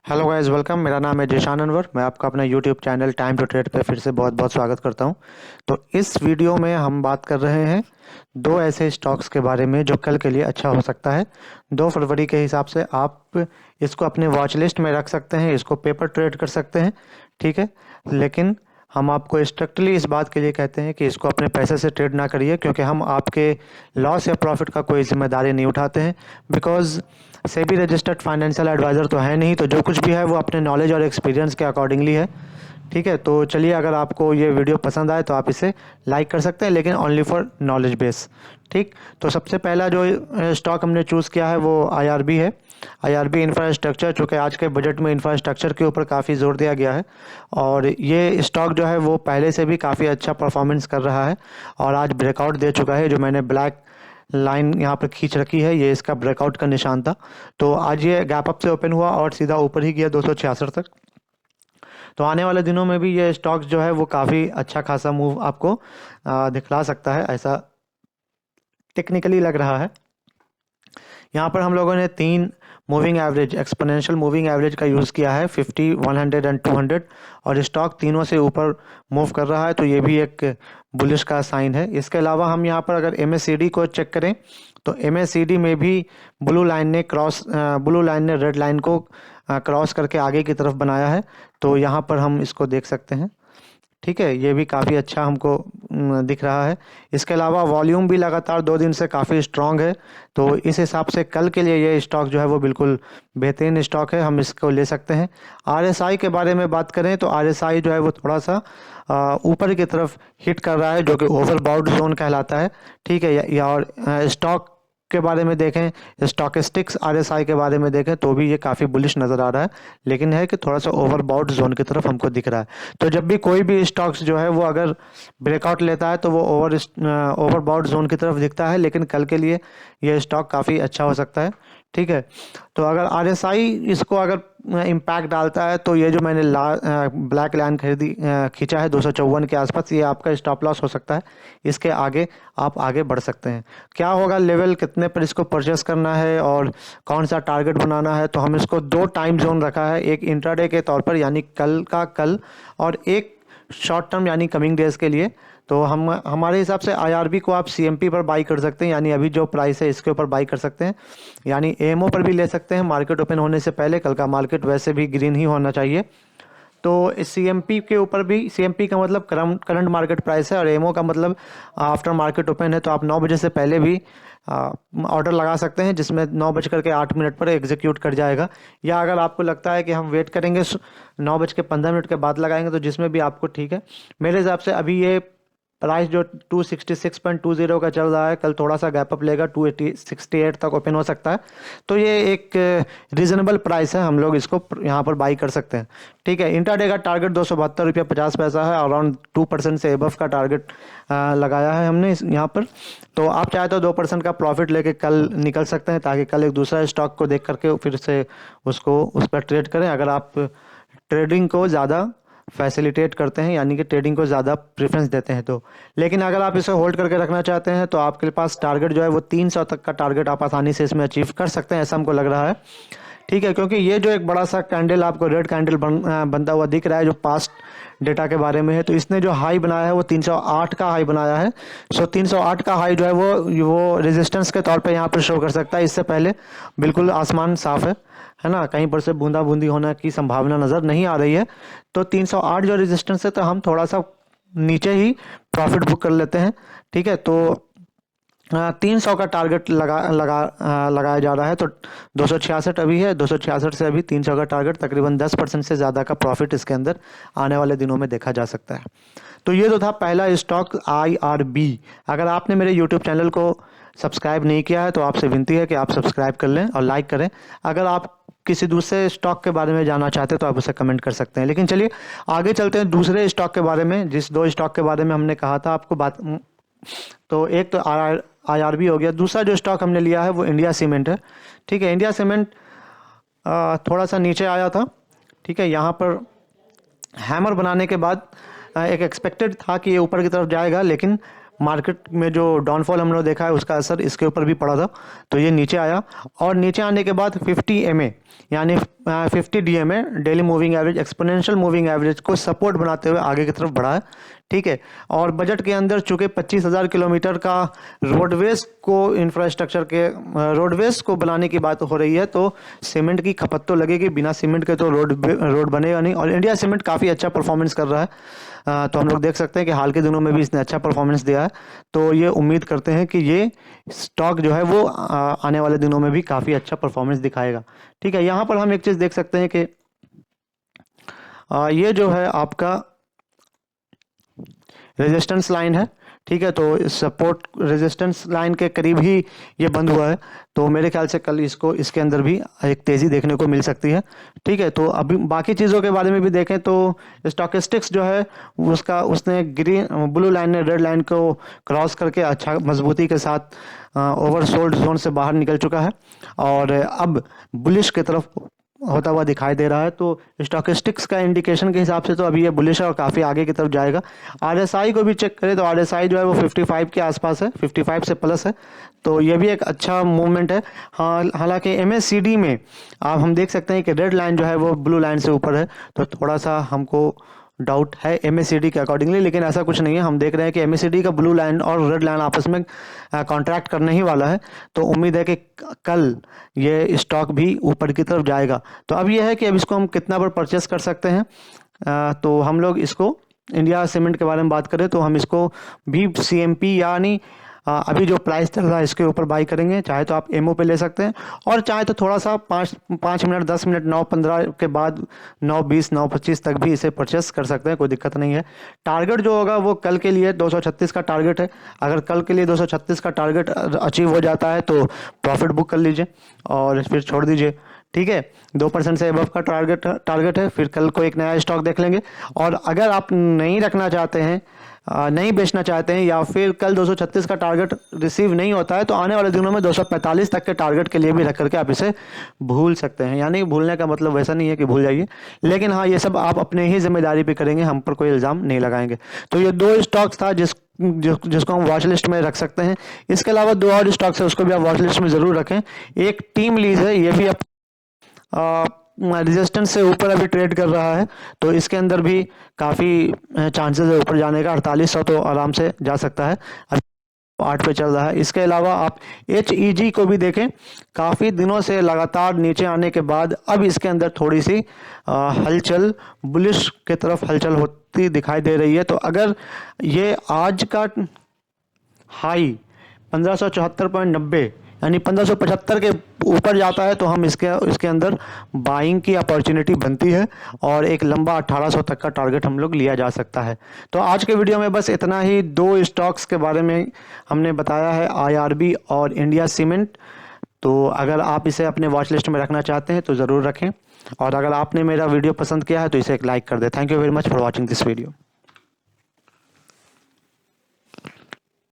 Hello guys, welcome. मेरा नाम है जिशान अनवर। मैं आपका अपना YouTube channel time to trade पे फिर से बहुत बहुत स्वागत करता हूं। तो इस वीडियो में हम बात कर रहे हैं दो ऐसे स्टॉक्स के बारे में जो कल के लिए अच्छा हो सकता है। 2 फरवरी के हिसाब से आप इसको अपने वॉच लिस्ट में रख सकते हैं, इसको पेपर ट्रेड कर सकते हैं, ठीक है। लेकिन हम आपको स्ट्रिक्टली इस बात के लिए कहते हैं कि इसको अपने पैसे से ट्रेड ना करिए, क्योंकि हम आपके लॉस या प्रॉफिट का कोई जिम्मेदारी नहीं उठाते हैं। Because SEBI registered financial adviser तो है नहीं, तो जो कुछ भी है वो अपने नॉलेज और एक्सपीरियंस के अकॉर्डिंगली है, ठीक है। तो चलिए, अगर आपको ये वीडियो पसंद आए तो आप इसे लाइक कर सकते हैं, लेकिन ओनली फॉर नॉलेज बेस, ठीक। तो सबसे पहला जो स्टॉक हमने चूज़ किया है वो आईआरबी है। आईआरबी इंफ्रास्ट्रक्चर, चूँकि आज के बजट में इंफ्रास्ट्रक्चर के ऊपर काफ़ी जोर दिया गया है, और ये स्टॉक जो है वो पहले से भी काफ़ी अच्छा परफॉर्मेंस कर रहा है और आज ब्रेकआउट दे चुका है। जो मैंने ब्लैक लाइन यहाँ पर खींच रखी है, ये इसका ब्रेकआउट का निशान था। तो आज ये गैप अप से ओपन हुआ और सीधा ऊपर ही गया 266 तक। तो आने वाले दिनों में भी ये स्टॉक्स जो है वो काफ़ी अच्छा खासा मूव आपको दिखला सकता है, ऐसा टेक्निकली लग रहा है। यहाँ पर हम लोगों ने 3 moving average, exponential moving average का यूज़ किया है, 50, 100 एंड 200, और स्टॉक तीनों से ऊपर मूव कर रहा है, तो ये भी एक बुलिश का साइन है। इसके अलावा हम यहाँ पर अगर एमएससीडी को चेक करें तो एमएससीडी में भी ब्लू लाइन ने रेड लाइन को क्रॉस करके आगे की तरफ बनाया है, तो यहाँ पर हम इसको देख सकते हैं, ठीक है। ये भी काफ़ी अच्छा हमको दिख रहा है। इसके अलावा वॉल्यूम भी लगातार 2 दिन से काफ़ी स्ट्रॉन्ग है, तो इस हिसाब से कल के लिए ये स्टॉक जो है वो बिल्कुल बेहतरीन स्टॉक है, हम इसको ले सकते हैं। आरएसआई के बारे में बात करें तो आरएसआई जो है वो थोड़ा सा ऊपर की तरफ हिट कर रहा है, जो कि ओवरबॉउड जोन कहलाता है, ठीक है। और स्टॉक के बारे में देखें, स्टॉकिस्टिक्स आरएसआई के बारे में देखें तो भी ये काफ़ी बुलिश नज़र आ रहा है, लेकिन है कि थोड़ा सा ओवरबॉउड जोन की तरफ हमको दिख रहा है। तो जब भी कोई भी स्टॉक्स जो है वो अगर ब्रेकआउट लेता है तो वो ओवरबॉउड जोन की तरफ दिखता है, लेकिन कल के लिए ये स्टॉक काफ़ी अच्छा हो सकता है, ठीक है। तो अगर आरएसआई इसको अगर इम्पैक्ट डालता है तो ये जो मैंने ब्लैक लाइन खींचा है 254 के आसपास, ये आपका स्टॉप लॉस हो सकता है। इसके आगे आप आगे बढ़ सकते हैं। क्या होगा लेवल, कितने पर इसको परचेस करना है और कौन सा टारगेट बनाना है, तो हम इसको 2 टाइम जोन रखा है, एक इंट्राडे के तौर पर यानी कल का कल, और एक शॉर्ट टर्म यानी कमिंग डेज के लिए। तो हम हमारे हिसाब से आईआरबी को आप सीएमपी पर बाई कर सकते हैं, यानी अभी जो प्राइस है इसके ऊपर बाई कर सकते हैं, यानी एएमओ पर भी ले सकते हैं मार्केट ओपन होने से पहले। कल का मार्केट वैसे भी ग्रीन ही होना चाहिए, तो सीएमपी के ऊपर भी, सीएमपी का मतलब करंट मार्केट प्राइस है और एमओ का मतलब आफ्टर मार्केट ओपन है, तो आप 9 बजे से पहले भी ऑर्डर लगा सकते हैं, जिसमें 9:08 पर एग्जीक्यूट कर जाएगा। या अगर आपको लगता है कि हम वेट करेंगे 9:15 के बाद लगाएंगे, तो जिसमें भी आपको ठीक है। मेरे हिसाब से अभी ये प्राइस जो 266.20 का चल रहा है, कल थोड़ा सा गैप अप लेगा, 268 तक ओपन हो सकता है, तो ये एक रीजनेबल प्राइस है, हम लोग इसको यहाँ पर बाई कर सकते हैं, ठीक है। इंट्राडे का टारगेट 272 रुपया 50 पैसा है, अराउंड 2% से एबव का टारगेट लगाया है हमने यहाँ पर। तो आप चाहे तो 2% का प्रॉफिट लेके कल निकल सकते हैं, ताकि कल एक दूसरा स्टॉक को देख करके फिर से उस पर ट्रेड करें। अगर आप ट्रेडिंग को ज़्यादा फैसिलिटेट करते हैं, यानी कि ट्रेडिंग को ज़्यादा प्रेफरेंस देते हैं तो। लेकिन अगर आप इसे होल्ड करके रखना चाहते हैं तो आपके पास टारगेट जो है वो 300 तक का टारगेट आप आसानी से इसमें अचीव कर सकते हैं, ऐसा हमको लग रहा है, ठीक है। क्योंकि ये जो एक बड़ा सा कैंडल आपको रेड कैंडल बनता हुआ दिख रहा है, जो पास्ट डेटा के बारे में है, तो इसने जो हाई बनाया है वो 308 का हाई बनाया है। सो 308 का हाई जो है वो रेजिस्टेंस के तौर पे यहाँ पर शो कर सकता है। इससे पहले बिल्कुल आसमान साफ है ना, कहीं पर से बूंदा बूंदी होने की संभावना नज़र नहीं आ रही है। तो 308 जो रेजिस्टेंस है, तो हम थोड़ा सा नीचे ही प्रॉफिट बुक कर लेते हैं, ठीक है। तो 300 का टारगेट लगाया जा रहा है, तो 266 अभी है, 266 से अभी 300 का टारगेट, तकरीबन 10% से ज़्यादा का प्रॉफिट इसके अंदर आने वाले दिनों में देखा जा सकता है। तो ये तो था पहला स्टॉक आईआरबी। अगर आपने मेरे यूट्यूब चैनल को सब्सक्राइब नहीं किया है तो आपसे विनती है कि आप सब्सक्राइब कर लें और लाइक करें। अगर आप किसी दूसरे स्टॉक के बारे में जानना चाहते हैं तो आप उसे कमेंट कर सकते हैं। लेकिन चलिए आगे चलते हैं दूसरे स्टॉक के बारे में, जिस 2 स्टॉक के बारे में हमने कहा था आपको बात। तो एक तो आईआरबी हो गया, दूसरा जो स्टॉक हमने लिया है वो इंडिया सीमेंट है, ठीक है। इंडिया सीमेंट थोड़ा सा नीचे आया था, ठीक है। यहाँ पर हैमर बनाने के बाद एक एक्सपेक्टेड था कि ये ऊपर की तरफ जाएगा, लेकिन मार्केट में जो डाउनफॉल हम लोग देखा है उसका असर इसके ऊपर भी पड़ा था, तो ये नीचे आया और नीचे आने के बाद 50 MA यानी 50 DMA daily moving average exponential moving average को सपोर्ट बनाते हुए आगे की तरफ बढ़ा है। ठीक है, और बजट के अंदर चूंकि 25,000 किलोमीटर का रोडवेज को इंफ्रास्ट्रक्चर के रोडवेज को बनाने की बात हो रही है, तो सीमेंट की खपत तो लगेगी, बिना सीमेंट के तो रोड बनेगा नहीं। और इंडिया सीमेंट काफ़ी अच्छा परफॉर्मेंस कर रहा है, तो हम लोग देख सकते हैं कि हाल के दिनों में भी इसने अच्छा परफॉर्मेंस दिया है। तो ये उम्मीद करते हैं कि ये स्टॉक जो है वो आने वाले दिनों में भी काफ़ी अच्छा परफॉर्मेंस दिखाएगा। ठीक है, यहाँ पर हम एक चीज़ देख सकते हैं कि ये जो है आपका रेजिस्टेंस लाइन है। ठीक है, तो सपोर्ट रेजिस्टेंस लाइन के करीब ही ये बंद हुआ है, तो मेरे ख्याल से कल इसको इसके अंदर भी एक तेज़ी देखने को मिल सकती है। ठीक है, तो अभी बाकी चीज़ों के बारे में भी देखें तो स्टॉकिस्टिक्स जो है उसने ब्लू लाइन ने रेड लाइन को क्रॉस करके अच्छा मजबूती के साथ ओवरसोल्ड जोन से बाहर निकल चुका है और अब बुलिश की तरफ होता हुआ दिखाई दे रहा है। तो स्टॉकिस्टिक्स का इंडिकेशन के हिसाब से तो अभी ये बुलिश है और काफ़ी आगे की तरफ जाएगा। RSI को भी चेक करें तो RSI जो है वो 55 के आसपास है, 55 से प्लस है, तो ये भी एक अच्छा मूवमेंट है। हालांकि MACD में हम देख सकते हैं कि रेड लाइन जो है वो ब्लू लाइन से ऊपर है, तो थोड़ा सा हमको डाउट है MACD के अकॉर्डिंगली, लेकिन ऐसा कुछ नहीं है। हम देख रहे हैं कि MACD का ब्लू लाइन और रेड लाइन आपस में कॉन्ट्रैक्ट करने ही वाला है, तो उम्मीद है कि कल ये स्टॉक भी ऊपर की तरफ जाएगा। तो अब ये है कि अब इसको हम कितना पर परचेस कर सकते हैं। तो हम लोग इसको इंडिया सीमेंट के बारे में बात करें तो हम इसको भी CMP यानी अभी जो प्राइस चल रहा है इसके ऊपर बाई करेंगे। चाहे तो आप MO पे ले सकते हैं और चाहे तो थोड़ा सा 5 मिनट 10 मिनट 9:15 के बाद 9:20 9:25 तक भी इसे परचेस कर सकते हैं, कोई दिक्कत नहीं है। टारगेट जो होगा वो कल के लिए 236 का टारगेट है। अगर कल के लिए 236 का टारगेट अचीव हो जाता है तो प्रॉफिट बुक कर लीजिए और फिर छोड़ दीजिए। ठीक है, 2% से अबव का टारगेट है, फिर कल को एक नया स्टॉक देख लेंगे। और अगर आप नहीं रखना चाहते हैं, नहीं बेचना चाहते हैं या फिर कल 236 का टारगेट रिसीव नहीं होता है तो आने वाले दिनों में 245 तक के टारगेट के लिए भी रख करके आप इसे भूल सकते हैं। यानी भूलने का मतलब वैसा नहीं है कि भूल जाइए, लेकिन हाँ ये सब आप अपने ही जिम्मेदारी पे करेंगे, हम पर कोई इल्ज़ाम नहीं लगाएंगे। तो ये 2 स्टॉक्स था जिसको हम वॉच लिस्ट में रख सकते हैं। इसके अलावा 2 और स्टॉक्स है, उसको भी आप वॉच लिस्ट में ज़रूर रखें। एक टीम लीज है, ये भी आप रेजिस्टेंस से ऊपर अभी ट्रेड कर रहा है, तो इसके अंदर भी काफ़ी चांसेस है ऊपर जाने का। 4800 तो आराम से जा सकता है, अभी 8 पे चल रहा है। इसके अलावा आप HEG को भी देखें, काफ़ी दिनों से लगातार नीचे आने के बाद अब इसके अंदर थोड़ी सी हलचल बुलिश की तरफ हलचल होती दिखाई दे रही है। तो अगर ये आज का हाई 1574.90 यानी 1575 के ऊपर जाता है तो हम इसके अंदर बाइंग की अपॉर्चुनिटी बनती है और एक लंबा 1800 तक का टारगेट हम लोग लिया जा सकता है। तो आज के वीडियो में बस इतना ही। 2 स्टॉक्स के बारे में हमने बताया है, IRB और इंडिया सीमेंट। तो अगर आप इसे अपने वॉच लिस्ट में रखना चाहते हैं तो ज़रूर रखें, और अगर आपने मेरा वीडियो पसंद किया है तो इसे एक लाइक कर दें। Thank you very much for watching this video.